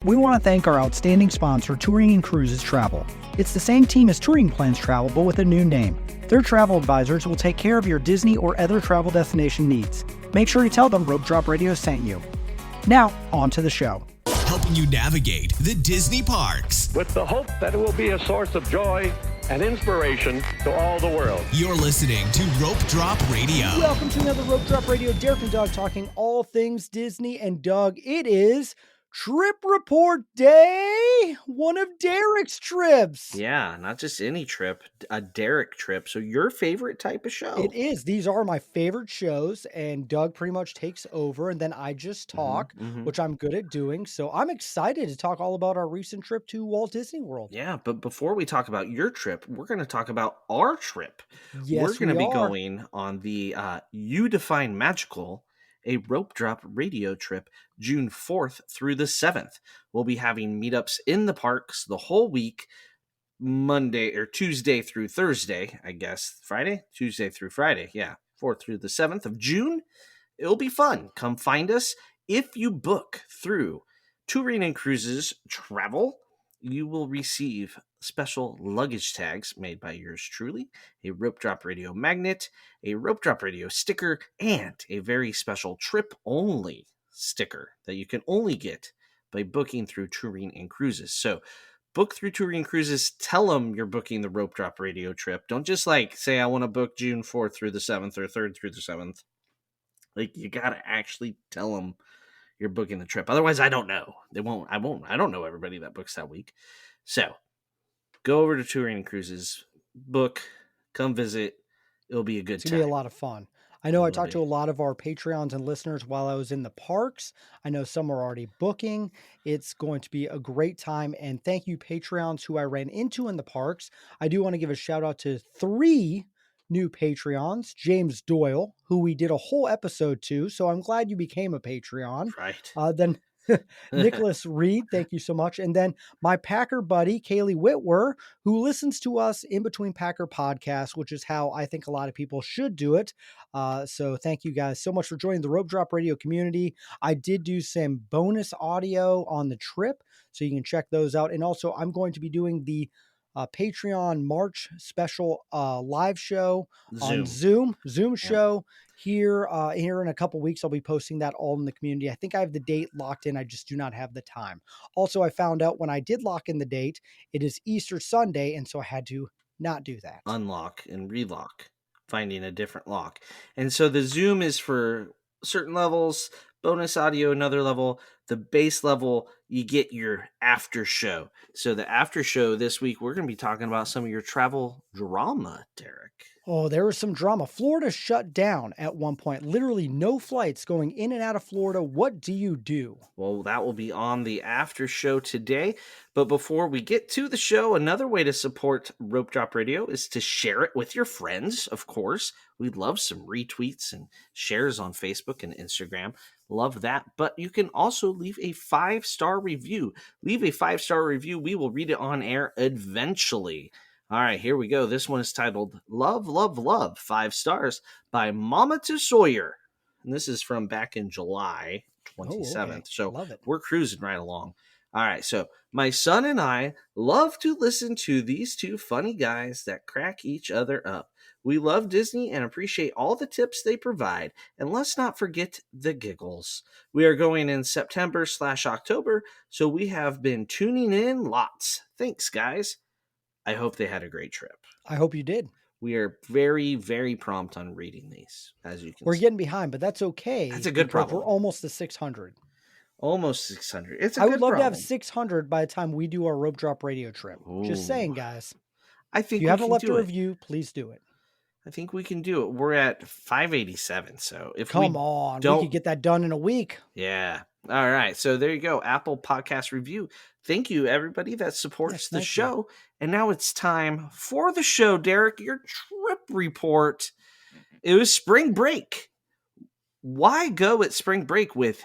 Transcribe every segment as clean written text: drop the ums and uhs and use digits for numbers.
We want to thank our outstanding sponsor, Touring and Cruises Travel. It's the same team as Touring Plans Travel, but with a new name. Their travel advisors will take care of your Disney or other travel destination needs. Make sure to tell them Rope Drop Radio sent you. Now, on to the show. Helping you navigate the Disney parks. With the hope that it will be a source of joy and inspiration to all the world. You're listening to Rope Drop Radio. Welcome to another Rope Drop Radio. Derek and Doug talking all things Disney. And Doug, it is Trip Report Day, one of Derek's trips. Yeah, not just any trip, a Derek trip. So your favorite type of show. It is. These are my favorite shows, and Doug pretty much takes over, and then I just talk, which I'm good at doing. So I'm excited to talk all about our recent trip to Walt Disney World. Yeah, but before we talk about your trip, we're going to talk about our trip. Yes, we're going to be going on the You Define Magical, a Rope Drop Radio trip, June 4th through the 7th. We'll be having meetups in the parks the whole week, Monday or Tuesday through Thursday, I guess. Friday? Tuesday through Friday, yeah. 4th through the 7th of June. It'll be fun. Come find us. If you book through Touring and Cruises Travel, you will receive special luggage tags made by yours truly, a Rope Drop Radio magnet, a Rope Drop Radio sticker, and a very special trip-only sticker that you can only get by booking through Touring and Cruises. So book through Touring and Cruises. Tell them you're booking the Rope Drop Radio trip. Don't just say I want to book June 4th through the 7th or 3rd through the 7th. You got to actually tell them you're booking the trip. Otherwise, I don't know. I don't know everybody that books that week. So go over to Touring and Cruises, book, come visit. It'll be a good time. It's going to be a lot of fun. I know I talked to a lot of our Patreons and listeners while I was in the parks. I know some are already booking. It's going to be a great time. And thank you, Patreons, who I ran into in the parks. I do want to give a shout out to 3 new Patreons. James Doyle, who we did a whole episode to, so I'm glad you became a Patreon. Right. Then Nicholas Reed, thank you so much. And then my Packer buddy, Kaylee Whitwer, who listens to us in between Packer podcasts, which is how I think a lot of people should do it. So thank you guys so much for joining the Rope Drop Radio community. I did do some bonus audio on the trip, so you can check those out. And also, I'm going to be doing the Patreon March special live show on Zoom show here in a couple weeks. I'll be posting that all in the community. I think I have the date locked in. I just do not have the time. Also, I found out when I did lock in the date, it is Easter Sunday, and so I had to not do that. Unlock and relock, finding a different lock. And so the Zoom is for certain levels, bonus audio another level. The base level, you get your after show. So the after show this week, we're going to be talking about some of your travel drama, Derek. Oh, there was some drama. Florida shut down at one point. Literally no flights going in and out of Florida. What do you do? Well, that will be on the after show today. But before we get to the show, another way to support Rope Drop Radio is to share it with your friends, of course. We'd love some retweets and shares on Facebook and Instagram. Love that. But you can also leave a 5-star review. Leave a 5-star review. We will read it on air eventually. All right, here we go. This one is titled Love, Love, Love, 5 stars by Mama to Sawyer. And this is from back in July 27th. Oh, okay. So Love it. We're cruising right along. All right, so my son and I love to listen to these 2 funny guys that crack each other up. We love Disney and appreciate all the tips they provide. And let's not forget the giggles. We are going in September/October, so we have been tuning in lots. Thanks, guys. I hope they had a great trip. I hope you did. We are very, very prompt on reading these, as you can We're see. getting behind, but that's okay. That's a good problem. We're almost to 600. Almost 600. It's a I good would love problem. to have 600 by the time we do our Rope Drop Radio trip. Just saying, guys. I think If you we haven't can left do a it. review, please do it. I think we can do it. We're at 587, so if Come we on, don't, we could get that done in a week. Yeah. All right. So there you go. Apple Podcast Review. Thank you, everybody that supports the show. And now it's time for the show, Derek, your trip report. It was spring break. Why go at spring break with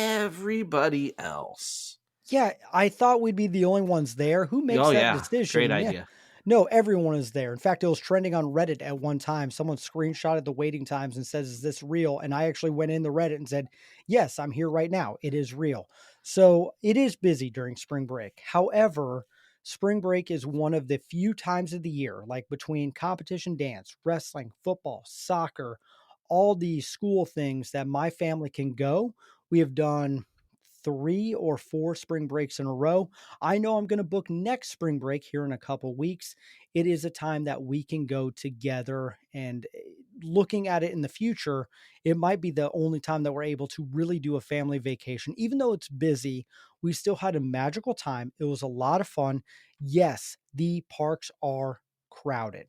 everybody else? Yeah, I thought we'd be the only ones there. Who makes that decision? Great Yeah. idea. No, everyone is there. In fact, it was trending on Reddit at one time. Someone screenshotted the waiting times and says, "Is this real?" And I actually went in the Reddit and said, "Yes, I'm here right now. It is real." So it is busy during spring break. However, spring break is one of the few times of the year, like between competition dance, wrestling, football, soccer, all these school things that my family can go. We have done 3 or 4 spring breaks in a row. I know I'm going to book next spring break here in a couple weeks. It is a time that we can go together, and looking at it in the future, it might be the only time that we're able to really do a family vacation. Even though it's busy, we still had a magical time. It was a lot of fun. Yes, the parks are crowded.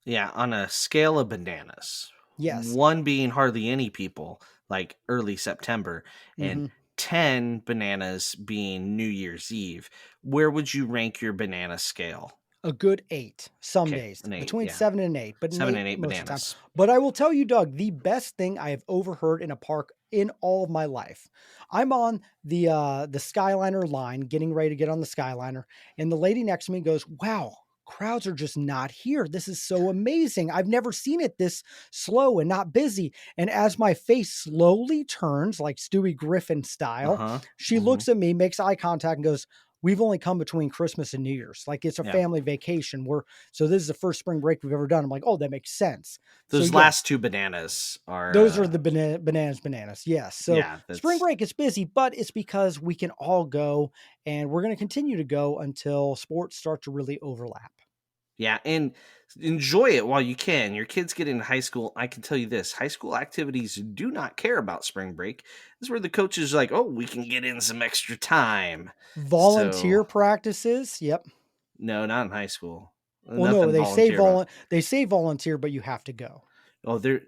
Yeah, on a scale of bananas, Yes. 1 being hardly any people, like early September, and Mhm. 10 bananas being New Year's Eve, where would you rank your banana scale? A good 8 some Okay, days, an 8, between yeah. 7 and 8, but an 7 8 and 8 most of the time. bananas. But I will tell you, Doug, the best thing I have overheard in a park in all of my life. I'm on the Skyliner line, getting ready to get on the Skyliner, and the lady next to me goes, "Wow, crowds are just not here. This is so amazing. I've never seen it this slow and not busy." And as my face slowly turns, like Stewie Griffin style, Uh-huh. she Mhm. looks at me, makes eye contact, and goes, "We've only come between Christmas and New Year's. Like, it's a Yeah. family vacation. So this is the first spring break we've ever done." I'm like, "Oh, that makes sense." So Those yeah, last 2 bananas are, those are the bananas. Yes. So yeah, spring that's break is busy, but it's because we can all go, and we're going to continue to go until sports start to really overlap. yeah, and enjoy it while you can. Your kids get into high school. I can tell you this: high school activities do not care about spring break. This is where the coaches are like, "Oh, we can get in some extra time." So Volunteer practices. Yep. no, not in high school. Well, no, Nothing volunteer about. they say volunteer, but you have to go. Oh, they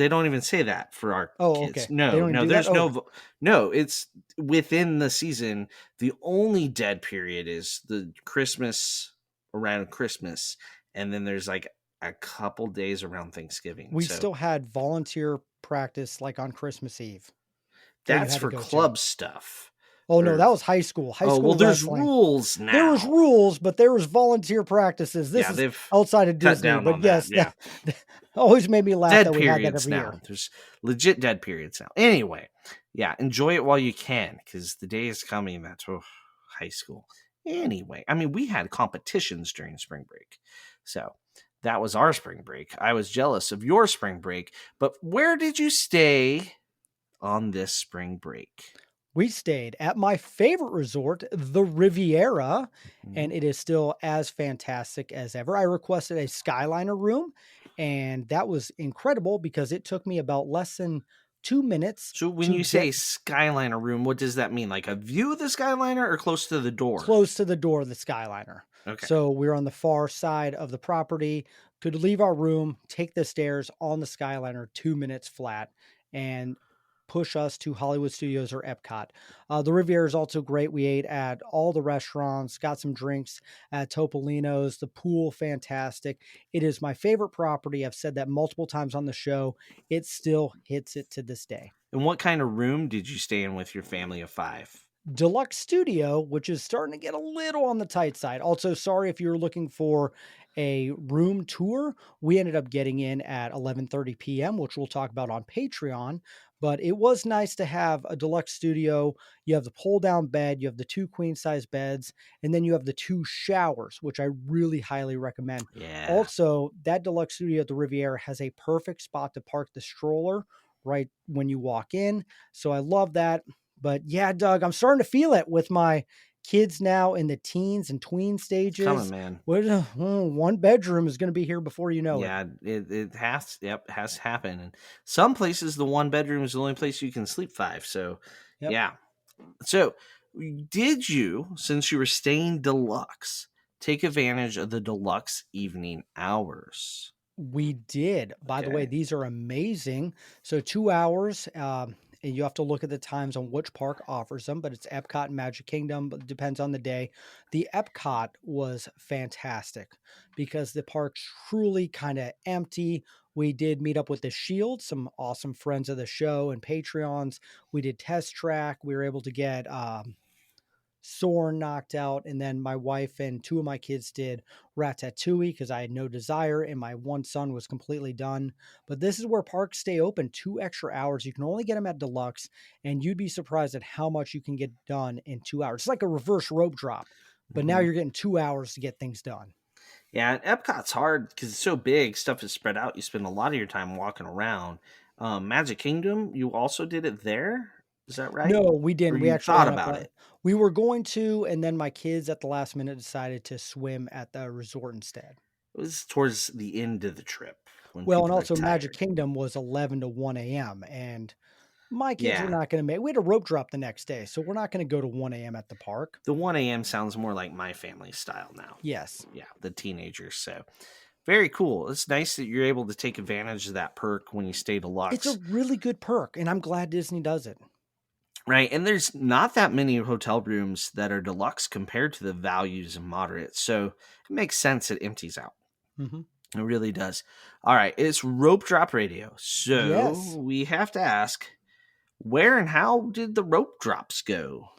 don't even say that for our Oh, kids. okay. They No, don't even no, do that. there's Oh, no. It's within the season. The only dead period is the Christmas, around Christmas, and then there's like a couple days around Thanksgiving. we So still had volunteer practice like on Christmas Eve that you that's had to for go to. club stuff. Oh no, Or that was high school. High oh well, school there's wrestling. rules There was now. rules, but there was volunteer practices. This Yeah, is they've outside of cut Disney, down but on that. yes, Yeah, that always made me laugh dead that we had that periods every year. now. There's legit dead periods now. Anyway, yeah, enjoy it while you can because the day is coming. That's high school. Anyway, I mean, we had competitions during spring break. So that was our spring break. I was jealous of your spring break, but where did you stay on this spring break? We stayed at my favorite resort, the Riviera, Mhm. and it is still as fantastic as ever. I requested a Skyliner room, and that was incredible because it took me about less than 2 minutes So when to you say get Skyliner room, what does that mean? Like a view of the Skyliner or close to the door? close to the door of the Skyliner. Okay. So we were on the far side of the property, could leave our room, take the stairs on the Skyliner, 2 minutes flat, and push us to Hollywood Studios or Epcot. The Riviera is also great. We ate at all the restaurants, got some drinks at Topolino's, the pool, fantastic. It is my favorite property. I've said that multiple times on the show. It still hits it to this day. And what kind of room did you stay in with your family of 5? Deluxe Studio, which is starting to get a little on the tight side. Also, sorry if you're looking for a room tour. We ended up getting in at 11:30 p.m., which we'll talk about on Patreon. But it was nice to have a deluxe studio. You have the pull down bed, you have the 2 queen size beds, and then you have the 2 showers, which I really highly recommend. Yeah. Also, that deluxe studio at the Riviera has a perfect spot to park the stroller right when you walk in. So I love that. But yeah, Doug, I'm starting to feel it with my kids now in the teens and tween It's coming, stages. man. One bedroom is going to be here before you know it. Yeah, it has, yep, has happened. And some places the one bedroom is the only place you can sleep 5. So, Yep. yeah. So, did you, since you were staying deluxe, take advantage of the deluxe evening hours? We did. By the way, Okay. these are amazing. So 2 hours, and you have to look at the times on which park offers them, but it's Epcot and Magic Kingdom, but it depends on the day. The Epcot was fantastic because the park's truly kind of empty. We did meet up with the Shield, some awesome friends of the show and Patreons. We did test track. We were able to get Soarin' knocked out, and then my wife and 2 of my kids did Ratatouille because I had no desire, and my one son was completely done. But this is where parks stay open 2 extra hours. You can only get them at deluxe, and you'd be surprised at how much you can get done in 2 hours. It's like a reverse rope drop, but now Mhm. you're getting 2 hours to get things done. Yeah, and Epcot's hard because it's so big. Stuff is spread out. You spend a lot of your time walking around. Magic Kingdom, you also did it there. Is that right? No, we Or didn't. We you actually thought ended up, about it? we were going to, and then my kids at the last minute decided to swim at the resort instead. It was towards the end of the trip when Well, and people are also Magic tired. Kingdom was 11 to 1 a.m. and my kids were Yeah, not going to make. We had a rope drop the next day, so we're not going to go to 1 a.m. at the park. the 1 a.m. sounds more like my family style now. Yes, Yeah, the teenagers. So very cool. It's nice that you're able to take advantage of that perk when you stay it's a deluxe. really good perk, and I'm glad Disney does it. Right. And there's not that many hotel rooms that are deluxe compared to the values and moderate. So it makes sense it empties out. Hmm. It really does. All right. It's rope drop radio. So Yes. we have to ask, where and how did the rope drops go?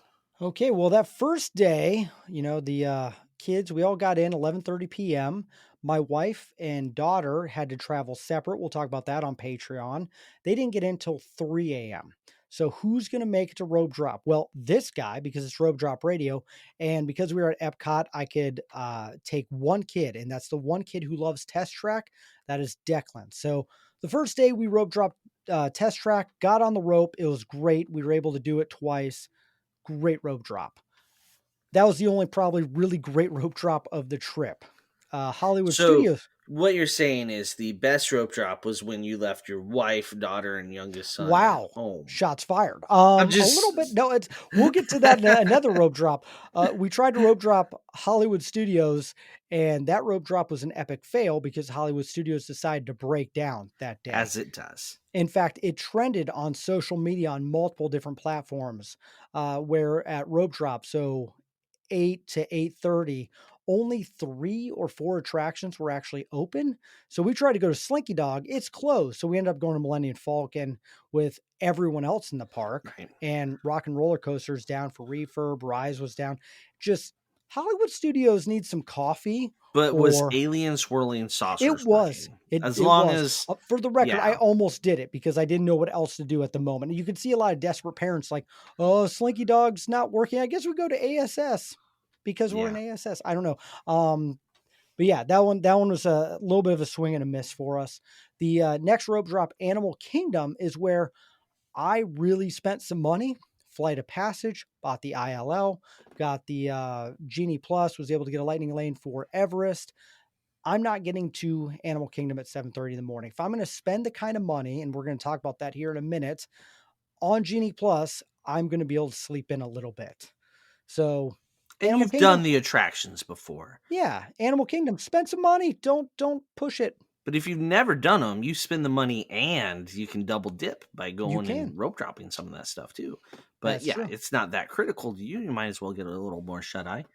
Okay, well, that first day, the kids, we all got in 11:30 p.m. My wife and daughter had to travel separate. We'll talk about that on Patreon. They didn't get in till 3 a.m. So who's going to make it to rope drop? Well, this guy, because it's rope drop radio, and because we were at Epcot, I could take one kid, and that's the one kid who loves Test Track. That is Declan. So the first day we rope dropped Test Track, got on the rope. It was great. We were able to do it twice. Great rope drop. That was the only probably really great rope drop of the trip. Hollywood So Studios. what you're saying is the best rope drop was when you left your wife, daughter, and youngest son at Wow. home. Shots fired. I'm A little just bit. No, we'll get to that in another rope drop. We tried to rope drop Hollywood Studios, and that rope drop was an epic fail because Hollywood Studios decided to break down that day. as it does. In fact, it trended on social media on multiple different platforms where at rope drop. So 8 to 8:30, only 3 or 4 attractions were actually open. So we tried to go to Slinky Dog. It's closed. So we ended up going to Millennium Falcon with everyone else in the park. Right. And Rock and Roller Coaster's down for refurb. Rise was down. Just Hollywood Studios needs some coffee But was or alien swirling it saucers was. working? It As it long was. as For the record, I yeah, almost did it because I didn't know what else to do at the moment. You could see a lot of desperate parents like, "Oh, Slinky Dog's not working. I guess we go to ASS because we're in yeah. ASS." I don't know. But yeah, that one was a little bit of a swing and a miss for us. The next rope drop, Animal Kingdom, is where I really spent some money. Flight of Passage, bought the ILL, got the Genie Plus, was able to get a lightning lane for Everest. I'm not getting to Animal Kingdom at 7:30 in the morning. If I'm going to spend the kind of money, and we're going to talk about that here in a minute, on Genie Plus, I'm going to be able to sleep in a little bit. So, And Animal you've done Kingdom, the attractions before. yeah, Animal Kingdom, spend some money. Don't push it. But if you've never done them, you spend the money and you can double dip by You going can. and rope dropping some of that stuff too. But That's yeah, true. it's not that critical to you. You might as well get a little more shut eye.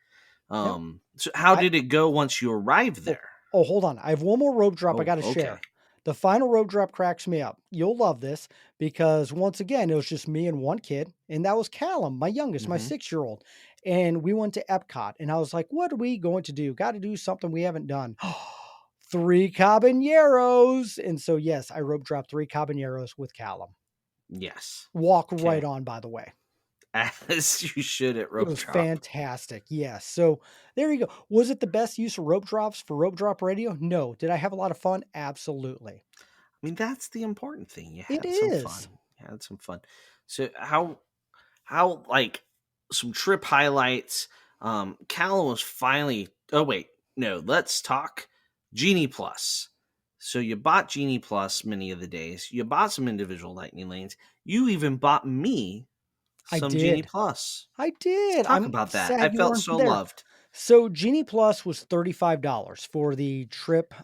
Yep. So how I did it go once you arrived oh, there? oh, hold on. I have one more rope drop I Oh, got to okay. share. The final rope drop cracks me up. You'll love this because once again, it was just me and one kid, and that was Callum, my youngest, my Hmm. 6-year-old. And we went to Epcot, and I was like, "What are we going to do? Got to do something we haven't done." Three caballeros. And so, yes, I rope dropped three caballeros with Callum. Yes. Walk Okay. right on, by the way. As you should at It rope was drop. fantastic. Yes. So there you go. Was it the best use of rope drops for rope drop radio? No. Did I have a lot of fun? Absolutely. I mean, that's the important thing. You It had some is. fun. You had some fun. So how like some trip highlights. Callum was finally oh wait, no, let's talk Genie Plus. So you bought Genie Plus many of the days. You bought some individual lightning lanes. You even bought me I some Genie did. Plus. I Let's did. talk I'm about that. I sad you felt weren't so there. loved So Genie Plus was $35 for the trip,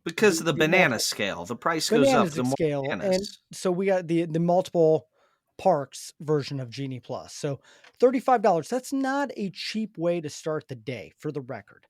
because of the the banana multiple scale. The price goes up bananas the more scale, and bananas. so we got the multiple parks version of Genie Plus. So $35. That's not a cheap way to start the day, for the record.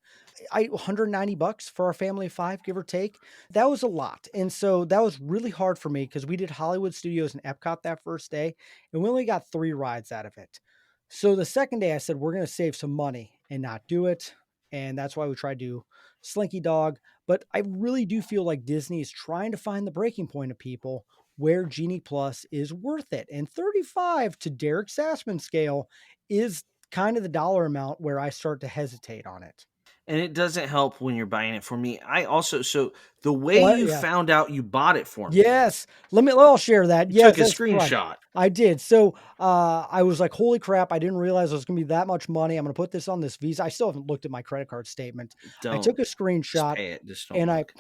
I $190 for our family of 5, give or take. That was a lot. And so that was really hard for me because we did Hollywood Studios and Epcot that first day, and we only got 3 rides out of it. So the second day I said, we're going to save some money and not do it. And that's why we tried to do Slinky Dog. But I really do feel like Disney is trying to find the breaking point of people where Genie Plus is worth it. And 35 to Derek Sassman scale is kind of the dollar amount where I start to hesitate on it. And it doesn't help when you're buying it for me. I also, so the way What? you Yeah. found out you bought it for me, Yes. I'll share that. you Yes, took a that's correct. screenshot. I did. So I was like, holy crap, I didn't realize it was gonna be that much money. I'm gonna put this on this Visa. I still haven't looked at my credit card statement. I Don't took a just screenshot pay it. Just don't and look.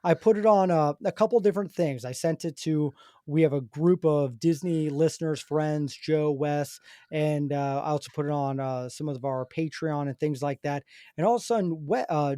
I put it on a couple different things. I sent it to, we have a group of Disney listeners, friends, Joe, Wes, and I also put it on some of our Patreon and things like that. And all of a sudden,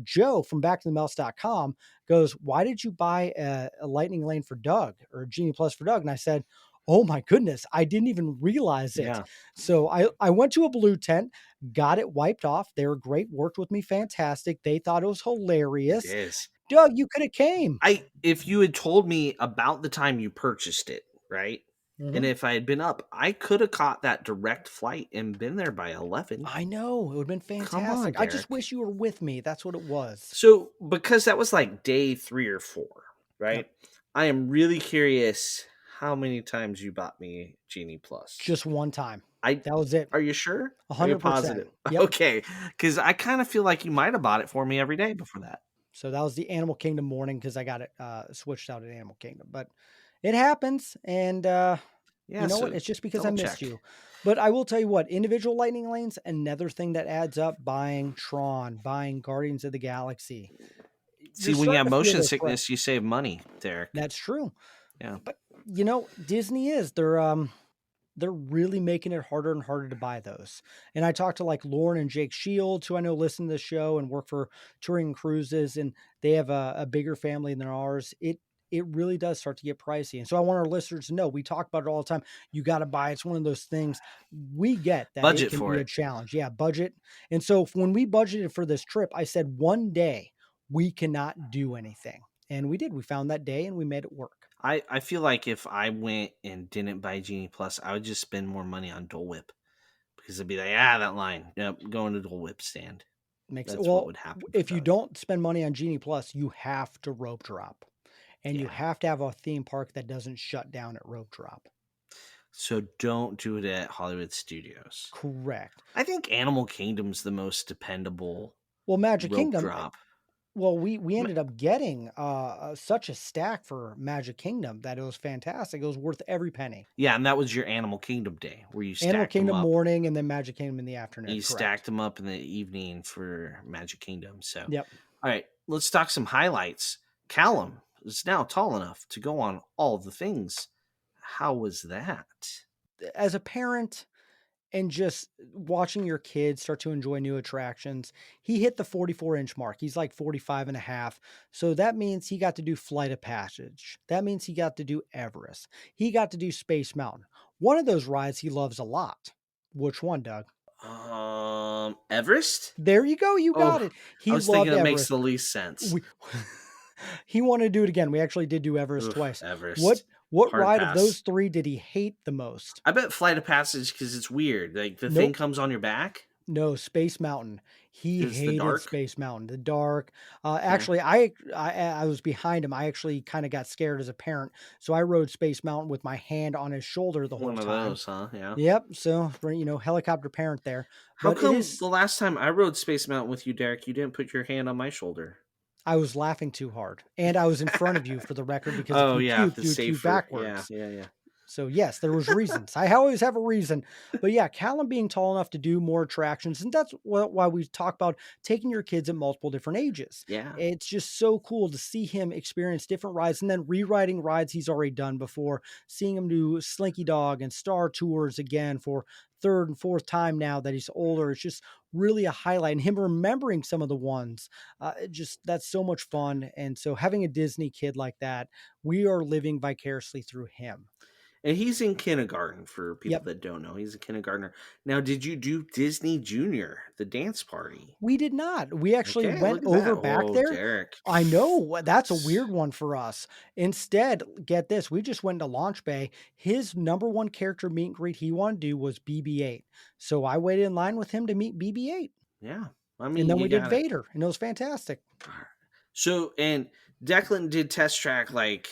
Joe from backtothemouse.com goes, why did you buy a Lightning Lane for Doug or a Genie Plus for Doug? And I said, oh my goodness, I didn't even realize it. Yeah. So I went to a blue tent, got it wiped off. They were great, worked with me fantastic. They thought it was It hilarious. is. Doug, you could have came. If you had told me about the time you purchased it, right? And Mhm. if I had been up, I could have caught that direct flight and been there by 11. I know. It would have been Come on, fantastic. I just Derek. wish you were with me. That's what it was. So, because that was like day 3 or 4, right? Yep. I am really curious how many times you bought me Genie Plus. Just one time. I That was it. Are you sure? Are you 100%. positive? Yep. Okay, because I kind of feel like you might have bought it for me every day before that. So that was the Animal Kingdom morning because I got it switched out at Animal Kingdom. But it happens. And Yeah, you know what? so It's just because I double missed check. you. But I will tell you what, individual lightning lanes, another thing that adds up, buying Tron, buying Guardians of the Galaxy. See, You're when you have starting to feel motion their price. sickness, you save money, Derek. That's true. Yeah. But Disney they're really making it harder and harder to buy those. And I talked to like Lauren and Jake Shields, who I know listen to the show and work for Touring Cruises, and they have a bigger family than ours. It really does start to get pricey. And so I want our listeners to know, we talk about it all the time. You got to buy. It's one of those things. We get that it Budget can for be a it. challenge. Yeah, budget. And so when we budgeted for this trip, I said one day we cannot do anything. And we did. We found that day and we made it work. I feel like if I went and didn't buy Genie Plus, I would just spend more money on Dole Whip because it'd be like, that line. Yep, going to Dole Whip stand. Makes That's what well, would happen. if you don't spend money on Genie Plus, you have to rope drop. And you Yeah. have to have a theme park that doesn't shut down at rope drop. So don't do it at Hollywood Studios. Correct. I think Animal Kingdom's the most dependable Well, Magic rope Kingdom. drop. Well, we ended up getting such a stack for Magic Kingdom that it was fantastic. It was worth every penny. Yeah, and that was your Animal Kingdom day where you Animal stacked them Kingdom up. morning and then Magic Kingdom in the afternoon. You Correct. stacked them up in the evening for Magic Kingdom. So, Yep. All right, let's talk some highlights. Callum is now tall enough to go on all the things. How was that? As a parent and just watching your kids start to enjoy new attractions, he hit the 44-inch mark. He's like 45 and a half. So that means he got to do Flight of Passage. That means he got to do Everest. He got to do Space Mountain. One of those rides he loves a lot. Which one, Doug? Everest? There you go. You got it. He I was loved thinking it Everest. makes the least sense. He wanted to do it again. We actually did do Everest twice. Everest. What Hard ride pass. of those 3 did he hate the most? I bet Flight of Passage because it's weird. Like the thing comes on your back. No, Space Mountain. He Is the hated dark? Space Mountain. The dark. Actually, I was behind him. I actually kind of got scared as a parent, so I rode Space Mountain with my hand on his shoulder the whole One of time. those, huh? Yeah. Yep. So helicopter parent there. How But come it is, the last time I rode Space Mountain with you, Derek, you didn't put your hand on my shoulder? I was laughing too hard, and I was in front of you for the record because Oh if you yeah, puked, the you safer. puked backwards. Yeah. So yes, there was reasons. I always have a reason. But yeah, Callum being tall enough to do more attractions. And that's why we talk about taking your kids at multiple different ages. Yeah. It's just so cool to see him experience different rides and then rewriting rides he's already done before, seeing him do Slinky Dog and Star Tours again for third and fourth time now that he's older. It's just really a highlight, and him remembering some of the ones. That's so much fun. And so having a Disney kid like that, we are living vicariously through him. And he's in kindergarten for people Yep. that don't know. He's a kindergartner. Now, did you do Disney Junior, the dance party? We did not. We actually Okay, went look at over that. back Oh, there. Derek. I know, that's a weird one for us. Instead, get this, we just went to Launch Bay. His number one character meet and greet he wanted to do was BB-8. So I waited in line with him to meet BB-8. Yeah. I And mean, then you we did got it. Vader, and it was fantastic. So, and Declan did test track like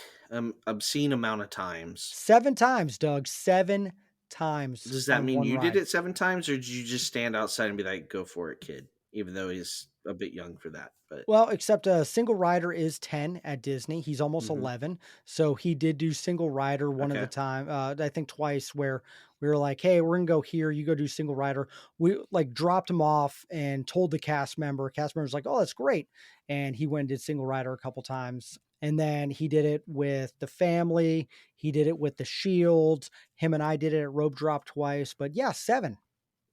obscene amount of times. 7 times, Doug. 7 times Does that on mean one you did ride. it 7 times, or did you just stand outside and be like, "Go for it, kid," even though he's a bit young for that? But Well, except a single rider is 10 at Disney. He's almost mhm. 11. So he did do single rider one of the Okay, time. I think twice where we were like, hey, we're going to go here. You go do single rider. We like dropped him off and told the cast member. Cast member was like, oh, that's great. And he went and did single rider a couple times. And then he did it with the family. He did it with the Shield. Him and I did it at rope drop twice. But yeah, 7.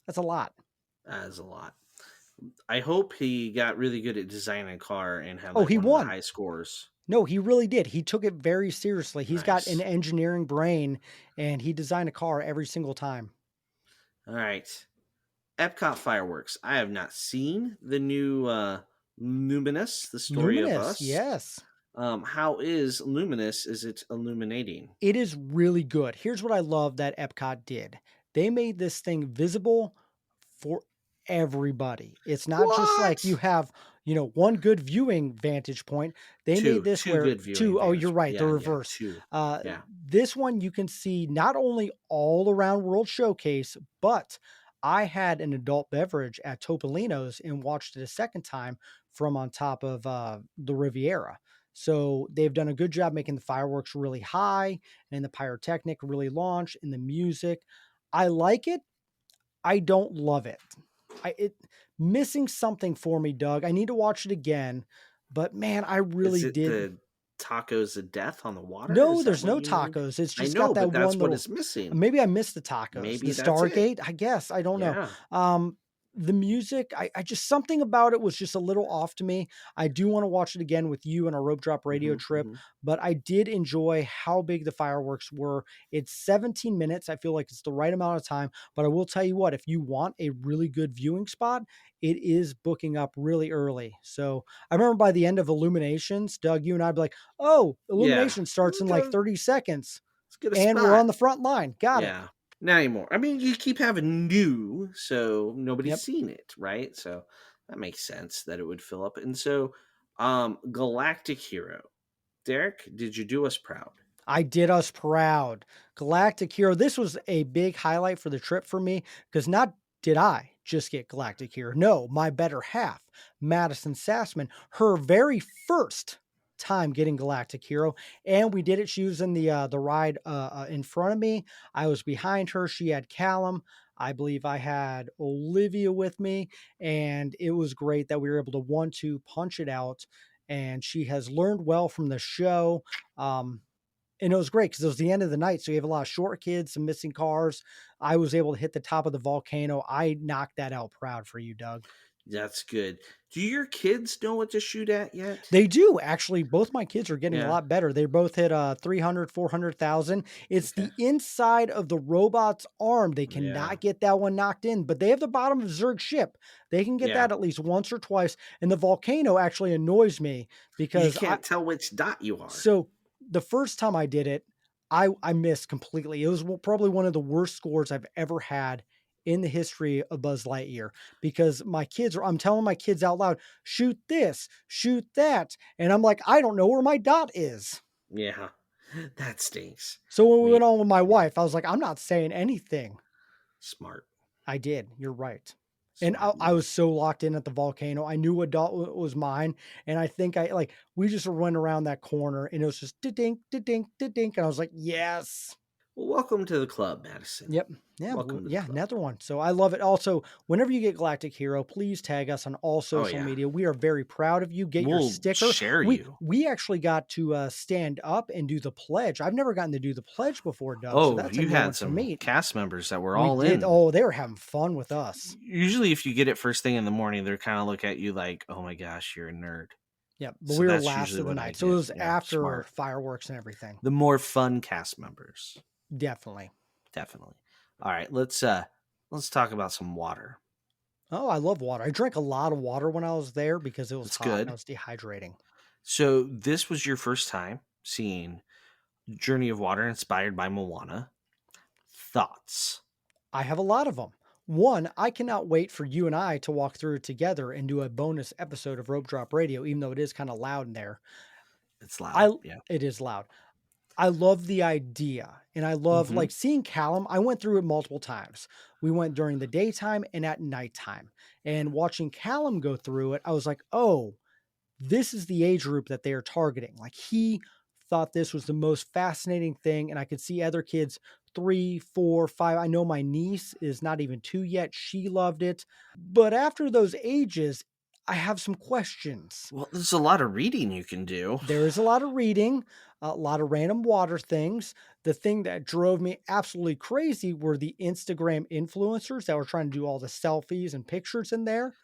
That's a lot. that is a lot. I hope he got really good at designing a car and had Oh, like he one of the won. high scores. No, he really did. He took it very seriously. He's got an Nice. engineering brain and he designed a car every single time. All right. Epcot fireworks. I have not seen the new Luminous, the story of Luminous, us. yes. How is Luminous? Is it illuminating? It is really good. Here's what I love that Epcot did. They made this thing visible for everybody. It's not just like you What? have, one good viewing vantage point. They made this Two where good viewing 2 oh, you're vantage. right, the Yeah, reverse. two. Yeah. This one you can see not only all around World Showcase, but I had an adult beverage at Topolino's and watched it a second time from on top of the Riviera. So they've done a good job making the fireworks really high and the pyrotechnic really launch and the music. I like it. I don't love it. It missing something for me, Doug. I need to watch it again. But man, I Is really it did. the tacos of death on the water? No, Is that there's what no you mean? tacos. It's I just got know, that but one that's what little. is missing. Maybe I missed the tacos. The Maybe that's it. Stargate, I guess. I don't know. Yeah. The music, I just something about it was just a little off to me. I do want to watch it again with you on a rope drop radio Hmm, trip, hmm. but I did enjoy how big the fireworks were. It's 17 minutes. I feel like it's the right amount of time, but I will tell you what, if you want a really good viewing spot, it is booking up really early. So I remember by the end of Illuminations, Doug, you and I'd be like, oh, Yeah. Illumination starts in like 30 seconds Let's get a and we're spot. on the front line. Got it. Yeah. Not anymore. I mean, you keep having new, so nobody's Yep. seen it, right? So that makes sense that it would fill up. And so, Galactic Hero. Derek, did you do us proud? I did us proud. Galactic Hero. This was a big highlight for the trip for me because not did I just get Galactic Hero. No, my better half, Madison Sassman, her very first time getting Galactic Hero, and we did it. She was in the ride in front of me. I was behind her. She had Callum. I believe I had Olivia with me, and it was great that we were able to 1-2 punch it out. And she has learned well from the show. And it was great because it was the end of the night. So you have a lot of short kids, some missing cars. I was able to hit the top of the volcano. I knocked that out proud for you, Doug. That's good. Do your kids know what to shoot at yet? They do actually. Both my kids are getting a Yeah. lot better. They both hit 300, 400,000. It's Okay. the inside of the robot's arm. They Yeah. cannot get that one knocked in, but they have the bottom of Zerg's ship. They can get Yeah. that at least once or twice. And the volcano actually annoys me You because can't tell which dot you are. so the first time I did it, I missed completely. It was probably one of the worst scores I've ever had in the history of Buzz Lightyear because I'm telling my kids out loud, shoot this, shoot that. And I'm like, I don't know where my dot is. Yeah. That stinks. So when we Me went on with my wife, I was like, I'm not saying anything. smart. I did. You're right. And Smart I move. was so locked in at the volcano. I knew what dot was mine. And I think we just went around that corner and it was just dink, dink, dink. And I was like, yes. Well, welcome to the club, Madison. Yep. Yeah. Welcome to the Yeah. club. Another one. So I love it. Also, whenever you get Galactic Hero, please tag us on all social yeah. media. We are very proud of you. Get your We'll sticker. share we you. we actually got to stand up and do the pledge. I've never gotten to do the pledge before, Doug. So Oh, that's a you new one had for some me. cast members that were We all did. in. Oh, they were having fun with us. Usually, if you get it first thing in the morning, they're kind of look at you like, "Oh my gosh, you're a nerd." Yeah, but So we were that's last usually of the what I night. So it get. was Yeah, after smart. fireworks and everything. The more fun cast members. Definitely. Definitely. All right, let's talk about some water. Oh, I love water. I drank a lot of water when I was there because it was That's hot and I good. was dehydrating. So this was your first time seeing Journey of Water inspired by Moana. Thoughts? I have a lot of them. One, I cannot wait for you and I to walk through it together and do a bonus episode of Rope Drop Radio, even though it is kind of loud in there. It's loud. I Yeah. It is loud. I love the idea, and I love Mm-hmm. like seeing Callum. I went through it multiple times. We went during the daytime and at nighttime, and watching Callum go through it, I was like, oh, this is the age group that they are targeting. Like he thought this was the most fascinating thing. And I could see other kids 3, 4, 5. I know my niece is not even 2 yet. She loved it. But after those ages, I have some questions. Well, there's a lot of reading you can do. There is a lot of reading, a lot of random water things. The thing that drove me absolutely crazy were the Instagram influencers that were trying to do all the selfies and pictures in there.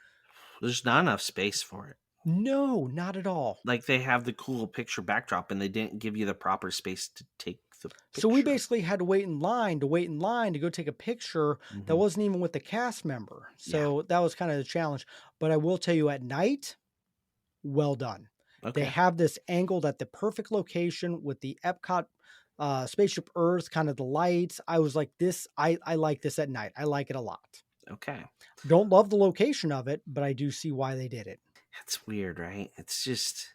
There's not enough space for it. No, not at all. Like they have the cool picture backdrop and they didn't give you the proper space to take the picture. So we basically had to wait in line to go take a picture that wasn't even with the cast member. So that was kind of the challenge. But I will tell you at night, well done. Okay. They have this angled at the perfect location with the Epcot Spaceship Earth, kind of the lights. I was like, I like this at night. I like it a lot. Okay. Don't love the location of it, but I do see why they did it. It's weird, right? It's just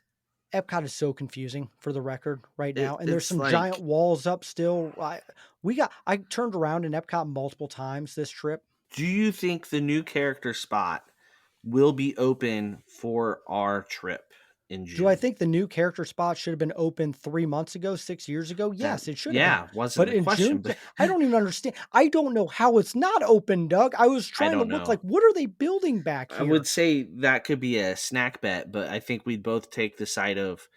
Epcot is so confusing for the record right now. And there's it's some like, giant walls up still. I turned around in Epcot multiple times this trip. do you think the new character spot will be open for our trip in June? Do I think the new character spot should have been open 3 months ago, 6 years ago? Yes, it should have Yeah, been. wasn't But the in question, June, but I don't even understand. I don't know how it's not open, Doug. I was trying to don't look know. like, what are they building back I here? would say that could be a snack bet, but I think we'd both take the side of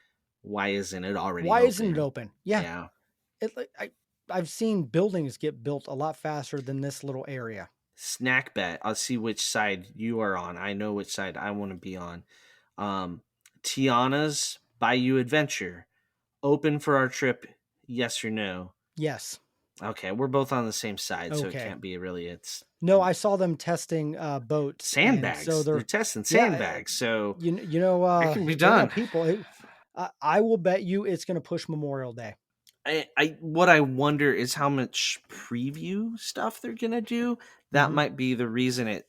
why isn't it already Why open? isn't it open? Yeah. Yeah. I've seen buildings get built a lot faster than this little area. Snack bet. I'll see which side you are on. I know which side I want to be on. Tiana's Bayou Adventure. Open for our trip, yes or no? Yes. Okay, we're both on the same side, so it Okay. can't be really. It's No, I saw them testing boats. and sandbags. So they're testing sandbags, so you it can be they got done. people. I will bet you it's going to push Memorial Day. What I wonder is how much preview stuff they're gonna do. That might be the reason it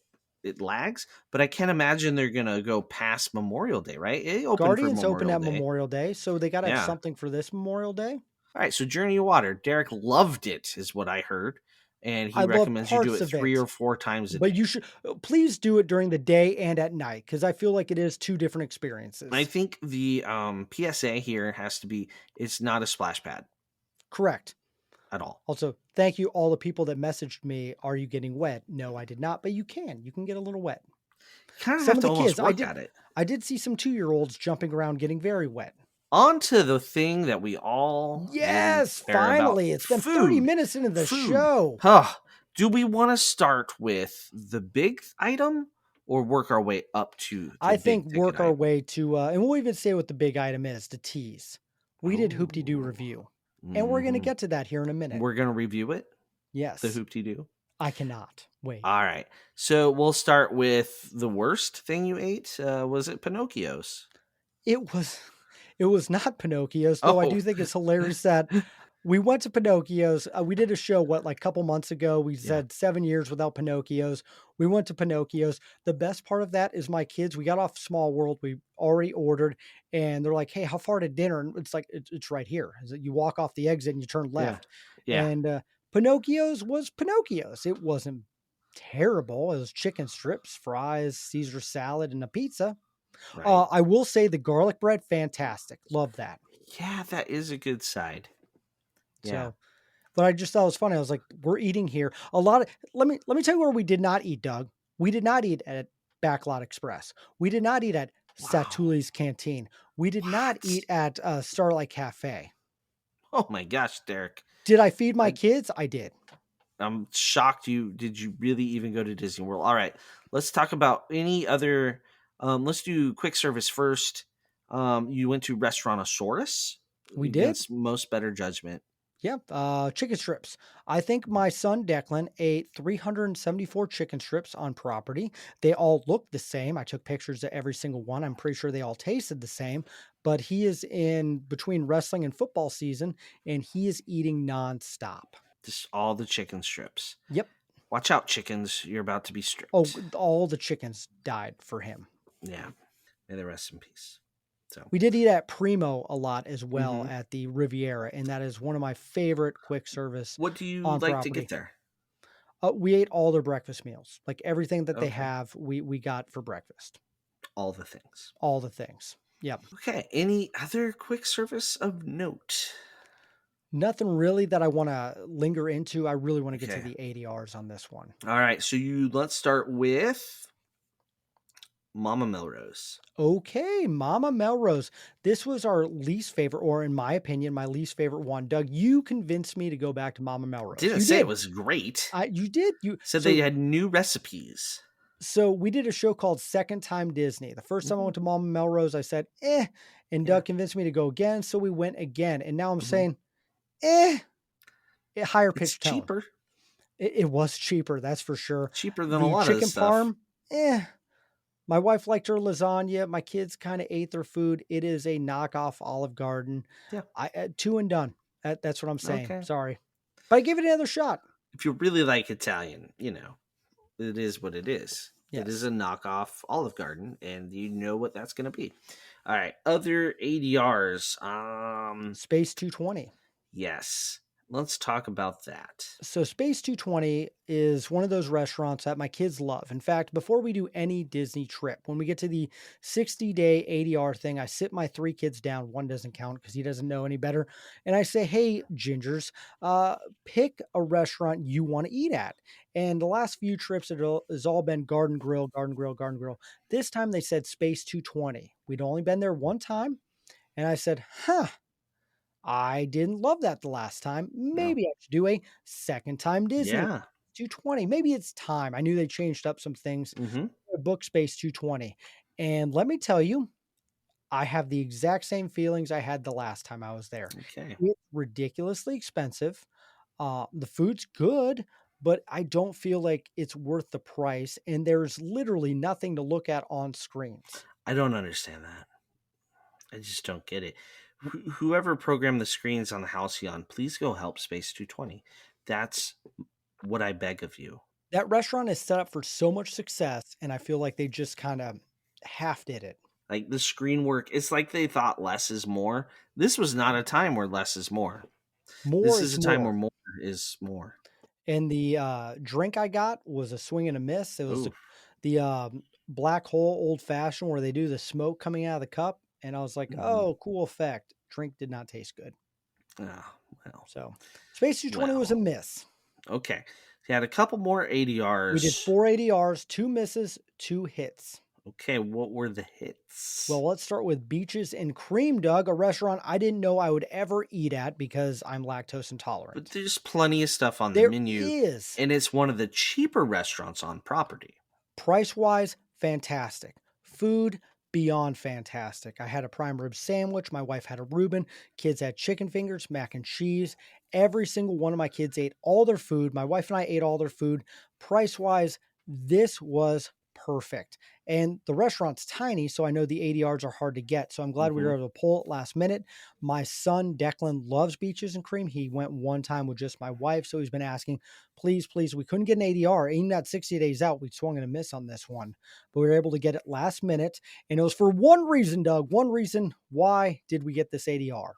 lags. But I can't imagine they're gonna go past Memorial Day, right? It opened Guardians for open Memorial at Day. Memorial Day, so they got to have Yeah. something for this Memorial Day. All right, so Journey of Water. Derek loved it, is what I heard, and he I love recommends you do parts it of 3 it, or 4 times a but day. you should please do it during the day and at night because I feel like it is two different experiences. I think the PSA here has to be it's not a splash pad Correct. at all. Also, thank you all the people that messaged me. Are you getting wet? No, I did not, but you can get a little wet. Kind of Some have of to the almost kids, work at it. I did see some 2-year-olds jumping around getting very wet. On to the thing that we all Yes, really care finally. about. It's been 30 minutes into the show. Do we want to start with the big item or work our way up to the I big think ticket work our item? way to, and we'll even say what the big item is, the tease. We did Hoop Dee Doo review, and we're going to get to that here in a minute. We're going to review it? Yes. The Hoop Dee Doo? I cannot wait. All right. So we'll start with the worst thing you ate. Was it Pinocchio's? It was not Pinocchio's, though. I do think it's hilarious that we went to Pinocchio's. We did a show, like a couple months ago. We said 7 years without Pinocchio's. We went to Pinocchio's. The best part of that is my kids, we got off Small World. We already ordered, and they're like, hey, how far to dinner? And it's like, it's right here. You walk off the exit and you turn left. Yeah. And Pinocchio's was Pinocchio's. It wasn't terrible. It was chicken strips, fries, Caesar salad, and a pizza. Right. I will say the garlic bread, fantastic. Love that. Yeah, that is a good side. Yeah. So, but I just thought it was funny. I was like, we're eating here. Let me tell you where we did not eat, Doug. We did not eat at Backlot Express. We did not eat at Satuli's Canteen. We did not eat at Starlight Cafe. Oh my gosh, Derek. Did I feed my kids? I did. I'm shocked did you really even go to Disney World? All right. Let's talk about any other let's do quick service first. You went to Restaurantosaurus. We did. Most better judgment. Yeah, chicken strips. I think my son Declan ate 374 chicken strips on property. They all look the same. I took pictures of every single one. I'm pretty sure they all tasted the same, but he is in between wrestling and football season and he is eating nonstop. Just all the chicken strips. Yep. Watch out, chickens. You're about to be Oh, stripped. all the chickens died for him. Yeah. May they rest in peace. So We did eat at Primo a lot as well Mhm. at the Riviera, and that is one of my favorite quick service What do you on like to get property. there? We ate all their breakfast meals, like everything that they Okay. have, we got for breakfast, All the things. all the things. Yep. Okay. Any other quick service of note? Nothing really that I want to linger into. I really want to get to Okay. the ADRs on this one. All right. So let's start with Mama Melrose. Okay, Mama Melrose. This was our least favorite, or in my opinion, my least favorite one. Doug, you convinced me to go back to Mama Melrose. Didn't You say it did. was great. You did. Said they had new recipes. So we did a show called Second Time Disney. The first time I Mhm. went to Mama Melrose, I said, and Yeah. Doug convinced me to go again. So we went again. And now I'm Mhm. saying, eh, a higher It's pitched tone. cheaper. It was cheaper, that's for sure. Cheaper than a The lot of this chicken stuff. farm, eh. My wife liked her lasagna. My kids kind of ate their food. It is a knockoff Olive Garden. Yeah. Two and done. That's what I'm saying. Okay. Sorry, but I give it another shot. If you really like Italian, it is what it is. It is Yes. a knockoff Olive Garden, and you know what that's going to be. All right. Other ADRs. Space 220. Yes. Let's talk about that. So Space 220 is one of those restaurants that my kids love. In fact, before we do any Disney trip, when we get to the 60-day ADR thing, I sit my three kids down. One doesn't count because he doesn't know any better. And I say, hey, Gingers, pick a restaurant you want to eat at. And the last few trips, has all been Garden Grill, Garden Grill, Garden Grill. This time they said Space 220. We'd only been there one time. And I said, I didn't love that the last time. No. Maybe I should do a second time Disney. Yeah. 220. Maybe it's time. I knew they changed up some things. Mm-hmm. Book Space 220. And let me tell you, I have the exact same feelings I had the last time I was there. Okay. It's ridiculously expensive. The food's good, but I don't feel like it's worth the price. And there's literally nothing to look at on screens. I don't understand that. I just don't get it. Whoever programmed the screens on the Halcyon, please go help Space 220. That's what I beg of you. That restaurant is set up for so much success, and I feel like they just kind of half did it. Like the screen work, it's like they thought less is more. This was not a time where less is more. More This is is a time more. where more is more. And the drink I got was a swing and a miss. It was Oof. the Black Hole Old Fashioned where they do the smoke coming out of the cup. And I was like, Mhm. oh, cool effect. Drink did not taste good. Oh, well. So Space 220 was a miss. Okay. We had a couple more ADRs. We did 4 ADRs, 2 misses, 2 hits. Okay, what were the hits? Well, let's start with Beaches and Cream, Doug, a restaurant I didn't know I would ever eat at because I'm lactose intolerant. But there's plenty of stuff on the There menu. is. And it's one of the cheaper restaurants on property. Price-wise, fantastic. Food, beyond fantastic. I had a prime rib sandwich. My wife had a Reuben. Kids had chicken fingers, mac and cheese. Every single one of my kids ate all their food. My wife and I ate all their food. Price-wise, this was perfect. And the restaurant's tiny, so I know the ADRs are hard to get. So I'm glad we were able to pull it last minute. My son, Declan, loves Beaches and Cream. He went one time with just my wife, so he's been asking, please, please. We couldn't get an ADR. Even at 60 days out, we swung and a miss on this one. But we were able to get it last minute. And it was for one reason, Doug. One reason. Why did we get this ADR?